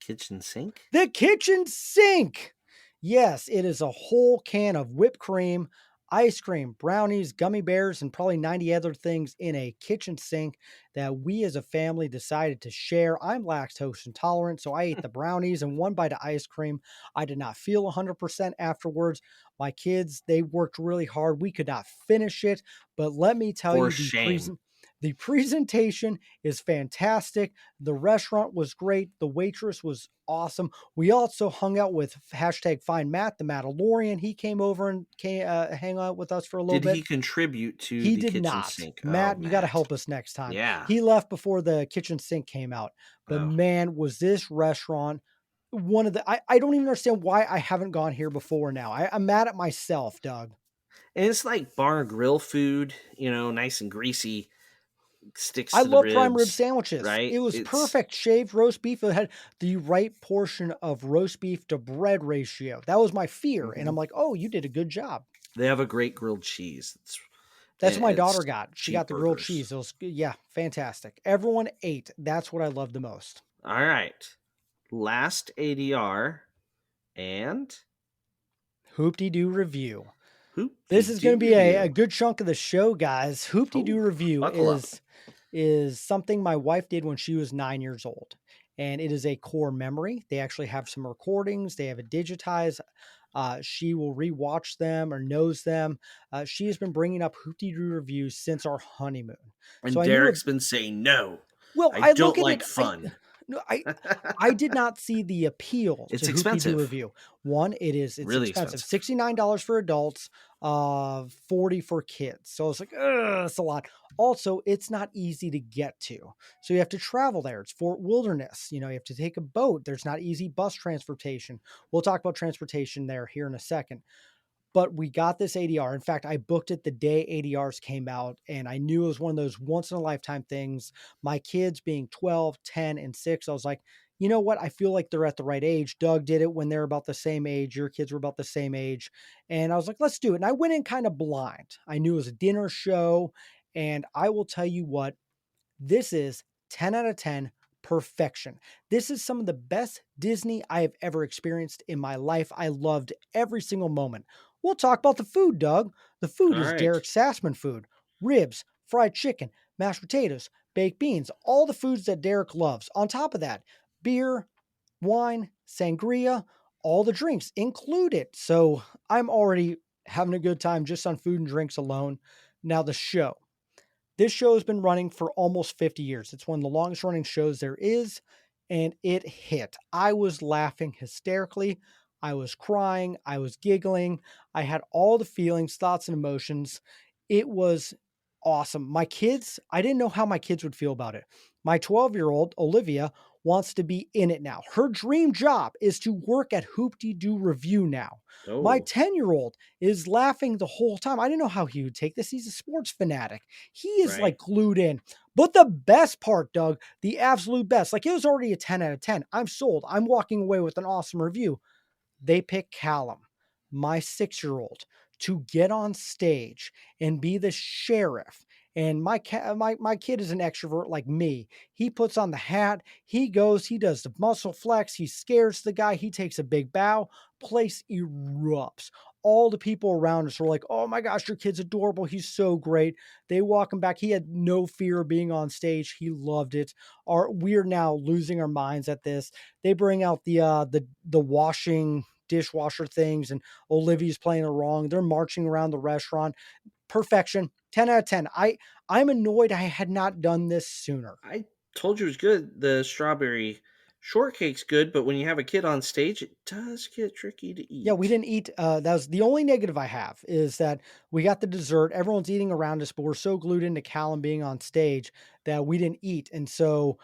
Kitchen sink? The kitchen sink. Yes, it is a whole can of whipped cream, ice cream, brownies, gummy bears, and probably 90 other things in a kitchen sink that we as a family decided to share. I'm lactose intolerant, so I ate the brownies and one bite of ice cream. I did not feel 100% afterwards. My kids, they worked really hard. We could not finish it, but let me tell For you, shame. the presentation is fantastic. The restaurant was great. The waitress was awesome. We also hung out with hashtag Find Matt, the Mandalorian. He came over and hang out with us for a little Did bit. he contribute to He the did kitchen not. sink? Matt, Oh, you got to Matt. help us next time. Yeah. He left before the kitchen sink came out. But Oh. man, was this restaurant, one of the I don't even understand why I haven't gone here before now. I'm mad at myself, Doug. And it's like bar grill food, nice and greasy, sticks I to the love prime rib ribs, sandwiches. right? It was It's perfect. Shaved roast beef. It had the right portion of roast beef to bread ratio. That was my fear. And I'm mhm. like, oh, you did a good job. They have a great grilled cheese. That's what my daughter It's got. She cheap got the grilled burgers. cheese. It was, yeah, fantastic. Everyone ate. That's what I love the most. All right. Last ADR and Hoop Dee Doo review. Hoop This Dee is going to Doo be a review. good chunk of the show, guys. Hoop Dee Doo Oh, review buckle up. is something my wife did when she was 9 years old, and it is a core memory. They actually have some recordings. They have it digitized. She will rewatch them or knows them. She has been bringing up Hoop Dee Doo reviews since our honeymoon. So And I knew it. Derek's been saying no. Well, I I look don't at it. like fun. No, I did not see the appeal It's to Hoop Dee Doo expensive. review. One, it's Really expensive, expensive. $69 for adults, 40 for kids. So it's like, ugh, it's a lot. Also, it's not easy to get to. So you have to travel there. It's Fort Wilderness. You have to take a boat. There's not easy bus transportation. We'll talk about transportation there here in a second. But we got this ADR. In fact, I booked it the day ADRs came out, and I knew it was one of those once in a lifetime things. My kids being 12, 10, and 6, I was like, you know what? I feel like they're at the right age. Doug did it when they're about the same age. Your kids were about the same age. And I was like, let's do it. And I went in kind of blind. I knew it was a dinner show. And I will tell you what, this is 10 out of 10 perfection. This is some of the best Disney I have ever experienced in my life. I loved every single moment. We'll talk about the food, Doug. The food All is right. Derek Sassman food: ribs, fried chicken, mashed potatoes, baked beans, all the foods that Derek loves. On top of that, beer, wine, sangria, all the drinks included. So I'm already having a good time just on food and drinks alone. Now, the show. This show has been running for almost 50 years. It's one of the longest running shows there is, and it hit. I was laughing hysterically. I was crying. I was giggling. I had all the feelings, thoughts, and emotions. It was awesome. My kids, I didn't know how my kids would feel about it. My 12-year-old, Olivia, wants to be in it now. Her dream job is to work at Hoop Dee Doo Review now. My Oh, 10-year-old is laughing the whole time. I didn't know how he would take this. He's a sports fanatic. He is right. like glued in. But the best part, Doug, the absolute best, like it was already a 10 out of 10. I'm sold. I'm walking away with an awesome review. They pick Callum, my 6-year-old, to get on stage and be the sheriff. And my kid is an extrovert like me. He puts on the hat, he goes, he does the muscle flex, he scares the guy, he takes a big bow, place erupts. All the people around us were like, oh my gosh, your kid's adorable. He's so great. They walk him back. He had no fear of being on stage. He loved it. We're now losing our minds at this. They bring out the washing dishwasher things, and Olivia's playing along. They're marching around the restaurant. Perfection. 10 out of 10. I'm annoyed I had not done this sooner. I told you it was good. The strawberry shortcake's good, but when you have a kid on stage, it does get tricky to Yeah, we eat. didn't eat. That was the only negative I have, is that we got the dessert. Everyone's eating around us, but we're so glued into Callum being on stage that we didn't eat. And so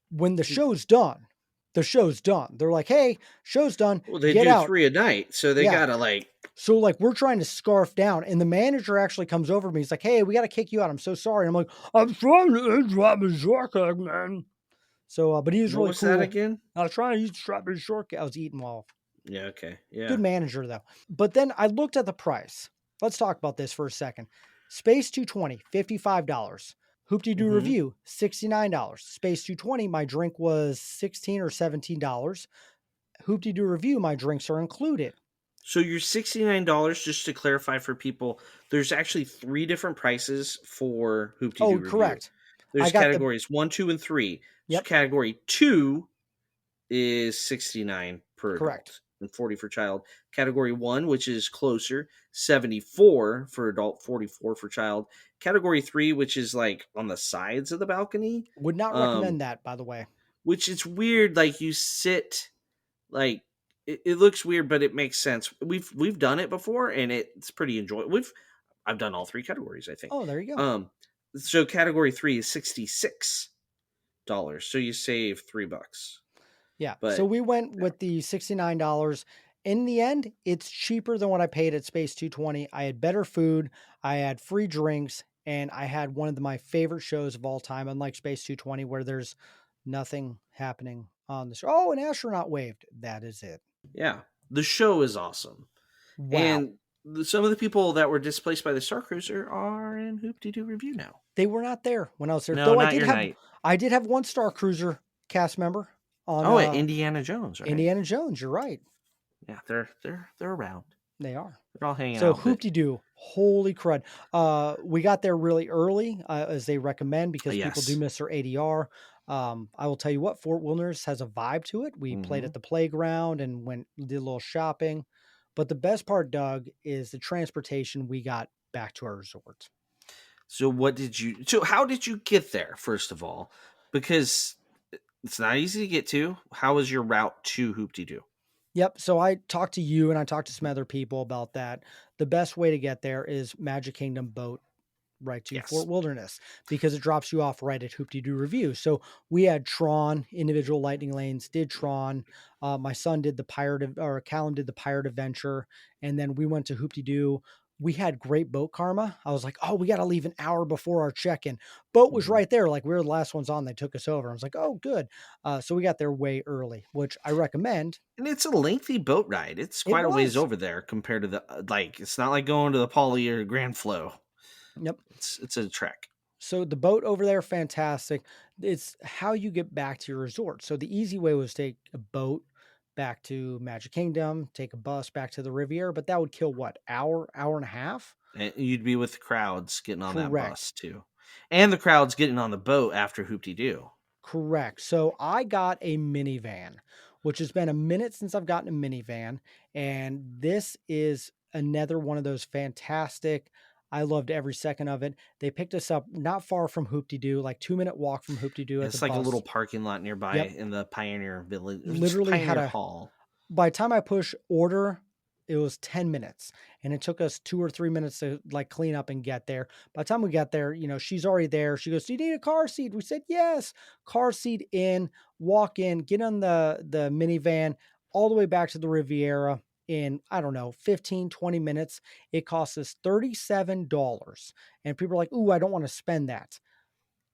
when the show's done. They're like, hey, show's done. Well, they Get do out. 3 a night, so they Yeah. gotta like. So like we're trying to scarf down, and the manager actually comes over to me. He's like, "Hey, we got to kick you out. I'm so sorry." And I'm like, "I'm trying to drop my shortcut, man." So, but he was What really was that cool. again? I was trying to use the strawberry shortcut. I was eating while. Yeah. Okay. Good Yeah. manager though. But then I looked at the price. Let's talk about this for a second. Space 220, $55. Hoop Dee Doo Mm-hmm. Review, $69. Space 220, my drink was $16 or $17. Hoop Dee Doo Review, my drinks are included. So your $69, just to clarify for people, there's actually 3 different prices for Hoop Dee Oh, Doo Review. correct. I There's got the categories 1, 2, and 3. So Yep, category 2 is 69 per correct. adult and 40 for child. Category 1, which is closer, 74 for adult, 44 for child. Category 3, which is like on the sides of the balcony, Would not um recommend that, by the way. which it's weird, like you sit like it looks weird, but it makes sense. We've done it before, and it's pretty enjoyable. I've done all 3 categories, I think. Oh, there you go. So category 3 is $66, so you save $3. Yeah. So But we went yeah, with the $69. In the end, it's cheaper than what I paid at Space 220. I had better food, I had free drinks, and I had one of my favorite shows of all time, unlike Space 220, where there's nothing happening on the show. Oh, an astronaut waved. That is it. yeah, the show is awesome. Wow. And some of the people that were displaced by the Star Cruiser are in Hoop Dee Doo review now. They were not there when I was there. No, Though not your night. I did have one Star Cruiser cast member on Oh, at Indiana Jones, right? Indiana Jones. You're right. Yeah, they're around. They are. They're all hanging So out, but Hoop Dee Doo, holy crud. We got there really early, as they recommend, because people do yes. miss their ADR. I will tell you what, Fort Wilderness has a vibe to it. We played Hmm. at the playground and did a little shopping. But the best part, Doug, is the transportation we got back to our resort. So how did you get there, first of all? Because it's not easy to get to. How was your route to Hoop Dee Doo? Yep. So I talked to you and I talked to some other people about that. The best way to get there is Magic Kingdom boat right to Yes. Fort Wilderness, because it drops you off right at Hoop Dee Doo Review. So we had Tron, individual lightning lanes, did Tron. My son did or Callum did the Pirate Adventure. And then we went to Hoop Dee Doo. We had great boat karma. I was like, oh, we got to leave an hour before our check-in. Boat was Mhm. right there. Like, we were the last ones on. They took us over. I was like, oh, good. So we got there way early, which I recommend. And it's a lengthy boat ride. It's It quite a ways was. over there compared to the it's not like going to the Poly or Grand Flow. Yep. It's a trek. So the boat over there, fantastic. It's how you get back to your resort. So the easy way was take a boat back to Magic Kingdom, take a bus back to the Riviera, but that would kill what, hour and a half? And you'd be with crowds getting on that Correct. bus too. And the crowds getting on the boat after Hoop Dee Doo. Correct. So I got a minivan, which has been a minute since I've gotten a minivan. And this is another one of those fantastic. I loved every second of it. They picked us up not far from Hoop Dee Doo, like 2-minute walk from Hoop Dee Doo at the It's like a little bus. parking lot nearby Yep. in the Pioneer Village. It's Literally had Pioneer a Hall. by the time I push order, it was 10 minutes, and it took us 2 or 3 minutes to like clean up and get there. By the time we got there, she's already there. She goes, "Do you need a car seat?" We said, "Yes." Car seat in, walk in, get on the minivan all the way back to the Riviera in, I don't know, 15, 20 minutes. It cost us $37. And people are like, "Ooh, I don't want to spend that."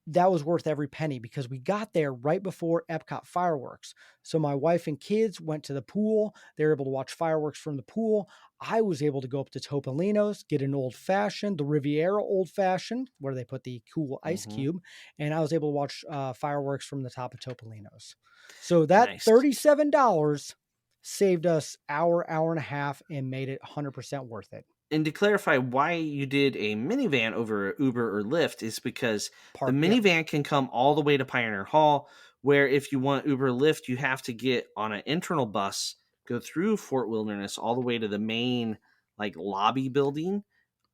That was worth every penny because we got there right before Epcot fireworks. So my wife and kids went to the pool. They were able to watch fireworks from the pool. I was able to go up to Topolino's, get an old fashioned, the Riviera old fashioned, where they put the cool ice Hmm. cube. And I was able to watch fireworks from the top of Topolino's. So that Nice. $37 saved us hour and a half, and made it 100% worth it. And to clarify why you did a minivan over Uber or Lyft is because the Yep. minivan can come all the way to Pioneer Hall, where if you want Uber or Lyft, you have to get on an internal bus, go through Fort Wilderness all the way to the main like lobby building,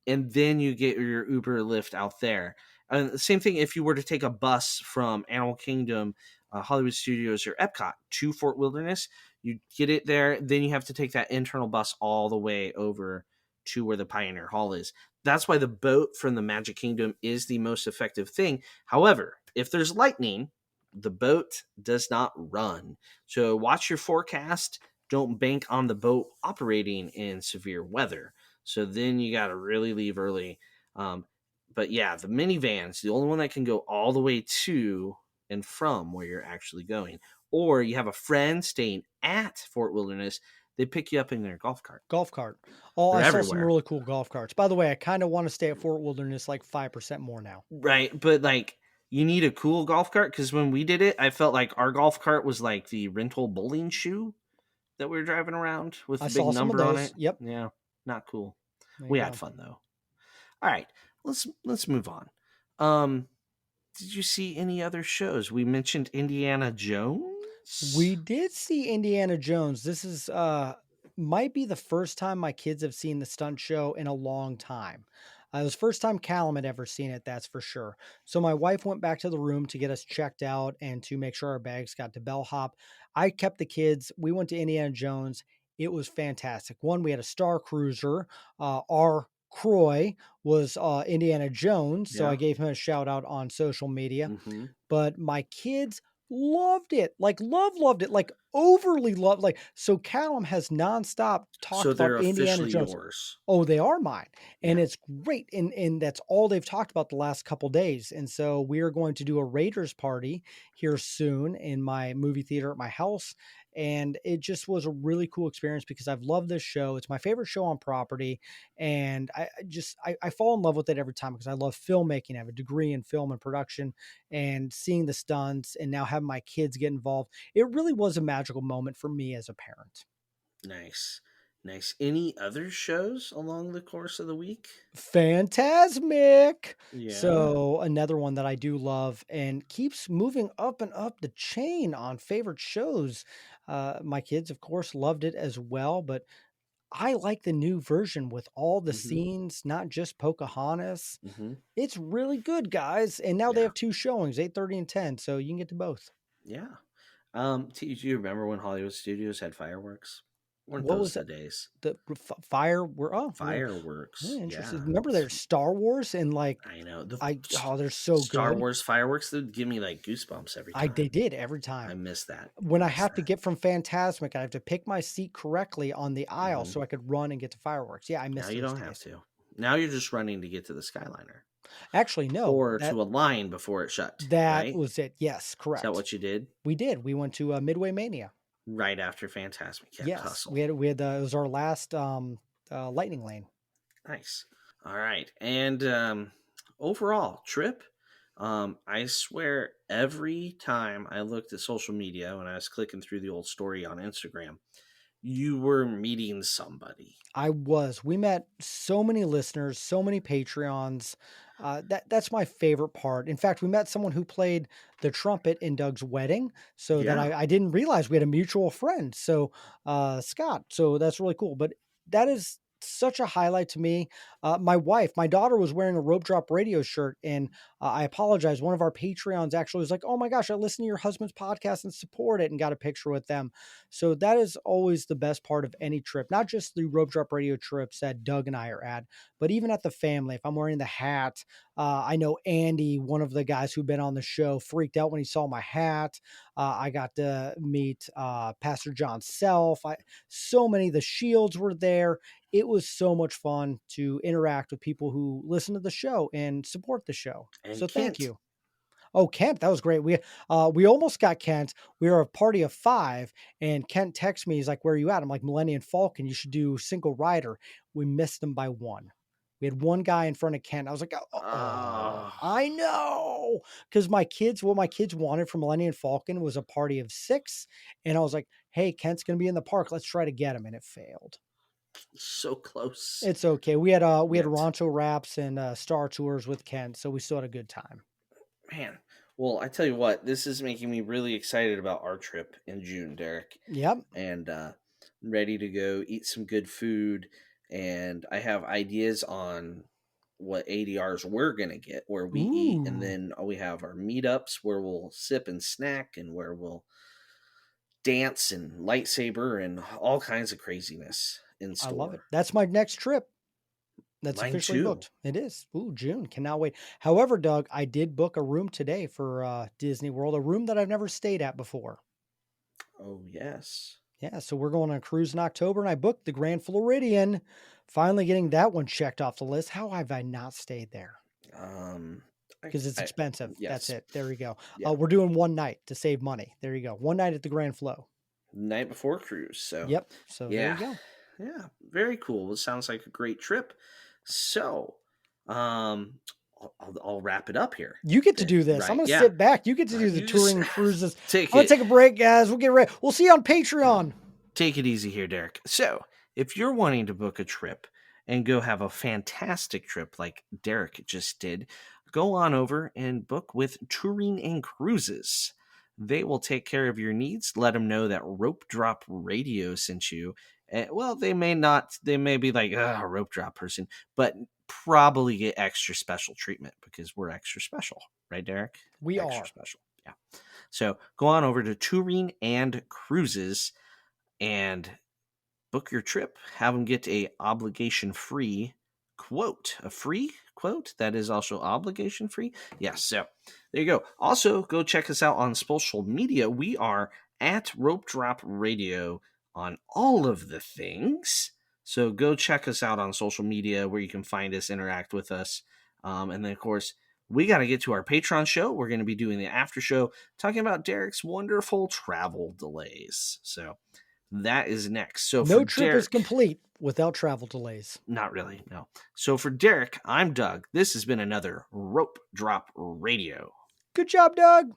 and then you get your Uber or Lyft out there. And the same thing if you were to take a bus from Animal Kingdom, Hollywood Studios, or Epcot to Fort Wilderness, you get it there, then you have to take that internal bus all the way over to where the Pioneer Hall is. That's why the boat from the Magic Kingdom is the most effective thing. However, if there's lightning, the boat does not run. So watch your forecast. Don't bank on the boat operating in severe weather. So then you got to really leave early. But yeah, the minivan's the only one that can go all the way to and from where you're actually going. Or you have a friend staying at Fort Wilderness, they pick you up in their golf cart. Golf cart. Oh, They're I saw some everywhere. really cool golf carts. By the way, I kind of want to stay at Fort Wilderness like 5% more now. Right. But like, you need a cool golf cart because when we did it, I felt like our golf cart was like the rental bowling shoe that we were driving around with I the big saw some of number on those. it. Yep. Yeah, not cool. There you We had go. fun though. All right, let's move on. Did you see any other shows? We mentioned Indiana Jones. We did see Indiana Jones. This is might be the first time my kids have seen the stunt show in a long time. It was the first time Callum had ever seen it, that's for sure. So my wife went back to the room to get us checked out and to make sure our bags got to bellhop. I kept the kids. We went to Indiana Jones. It was fantastic. One, we had a Star Cruiser. Our Croy was Indiana Jones, so I Yeah. gave him a shout out on social media. Mm-hmm. But my kids loved it. Like, loved it. Like, overly loved. Like, so Callum has nonstop talked So about they're Indiana officially Jones. yours. Oh, they are mine, and Yeah. it's great, and that's all they've talked about the last couple days, and so we are going to do a Raiders party here soon in my movie theater at my house, and it just was a really cool experience because I've loved this show. It's my favorite show on property, and I fall in love with it every time because I love filmmaking. I have a degree in film and production, and seeing the stunts, and now having my kids get involved. It really was a magical moment for me as a parent. Nice. Nice. Any other shows along the course of the week? Phantasmic. Yeah. So another one that I do love and keeps moving up and up the chain on favorite shows. My kids, of course, loved it as well, but I like the new version with all the Hmm. scenes, not just Pocahontas. Hmm. It's really good, guys. And now they Yeah. have two showings, 8:30 and 10, so you can get to both. Yeah. Do you remember when Hollywood Studios had fireworks? Weren't What those was the that? days? The fire were Fireworks. interesting. Yeah. Remember there's Star Wars and like I know. they're so Star good. Wars fireworks, they would give me like goosebumps every They time. did every I time. miss that. I When I miss have to that. get from Phantasmic, I have to pick my seat correctly on the aisle Hmm. so I could run and get to fireworks. Yeah, I Now miss you those don't have days. to. Now you're just running to get to the Skyliner Actually, no, or to a line before it shut, that right? was it. Yes, Is that correct. what you did? We did. We went to Midway Mania. Right after Phantasmic. Yeah, Yes, hustle. it was our last lightning lane. Nice. All right. And overall trip, I swear every time I looked at social media when I was clicking through the old story on Instagram, you were meeting somebody. I was. We met so many listeners, so many Patreons. That's my favorite part. In fact, we met someone who played the trumpet in Doug's wedding, so that Yeah. I didn't realize we had a mutual friend. So Scott. So that's really cool. But that is such a highlight to me. My daughter was wearing a rope drop radio shirt, and I apologize. One of our Patreons actually was like, "Oh my gosh, I listen to your husband's podcast and support it," and got a picture with them. So that is always the best part of any trip, not just the rope drop radio trips that Doug and I are at, but even at the family. If I'm wearing the hat, I know Andy, one of the guys who've been on the show, freaked out when he saw my hat. I got to meet Pastor John Self. So many, the Shields were there. It was so much fun to interact with people who listen to the show and support the show. And So thank Kent. you. Oh, Kent, that was great. We almost got Kent. We were a party of 5, and Kent texts me. He's like, "Where are you at?" I'm like, "Millennium Falcon. You should do single rider." We missed them by 1. We had 1 guy in front of Kent. I was like, "Oh, Oh, I know," because what my kids wanted from Millennium Falcon was a party of 6, and I was like, "Hey, Kent's gonna be in the park. Let's try to get him," and it failed. so close. It's okay. We had Yet. Ronto Raps and Star Tours with Kent, so we still had a good time. Man. Well, I tell you what, this is making me really excited about our trip in June, Derek. Yep. And ready to go eat some good food. And I have ideas on what ADRs we're going to get, where we eat. And Ooh. then we have our meetups where we'll sip and snack and where we'll dance and lightsaber and all kinds of craziness in I love it. store. That's my next trip. That's Mine officially too. booked. It is. Ooh, June. Cannot wait. However, Doug, I did book a room today for Disney World, a room that I've never stayed at before. Oh, yes. Yeah, so we're going on a cruise in October, and I booked the Grand Floridian. Finally getting that one checked off the list. How have I not stayed there? Um, Because it's I expensive. That's yes. it. There we go. Yeah. We're doing one night to save money. There you go. One night at the Grand Flow. Night before cruise. So, Yep. So there you yeah. go. Yeah. Very cool. It sounds like a great trip. So, I'll wrap it up here. You get to do this. I'm Right? going to Yeah. sit back. You get to do the You just touring cruises. take I'm going it. to take a break, guys. We'll get ready. We'll see you on Patreon. Take it easy here, Derek. So, if you're wanting to book a trip and go have a fantastic trip like Derek just did, go on over and book with Touring and Cruises. They will take care of your needs. Let them know that Rope Drop Radio sent you. Well, they may not. They may be like, a rope drop person, but probably get extra special treatment because we're extra special, right, Derek? We Extra are. special. Yeah. So go on over to Touring and Cruises and book your trip. Have them get a obligation-free quote, a free quote that is also obligation free. Yes, so there you go. Also, go check us out on social media. We are at Rope Drop Radio on all of the things. So go check us out on social media where you can find us, interact with us. And then, of course, we got to get to our Patreon show. We're going to be doing the after show talking about Derek's wonderful travel delays. So that is next. So No for trip Derek, is complete without travel delays. not really, no. So for Derek, I'm Doug. This has been another Rope Drop Radio. Good job, Doug.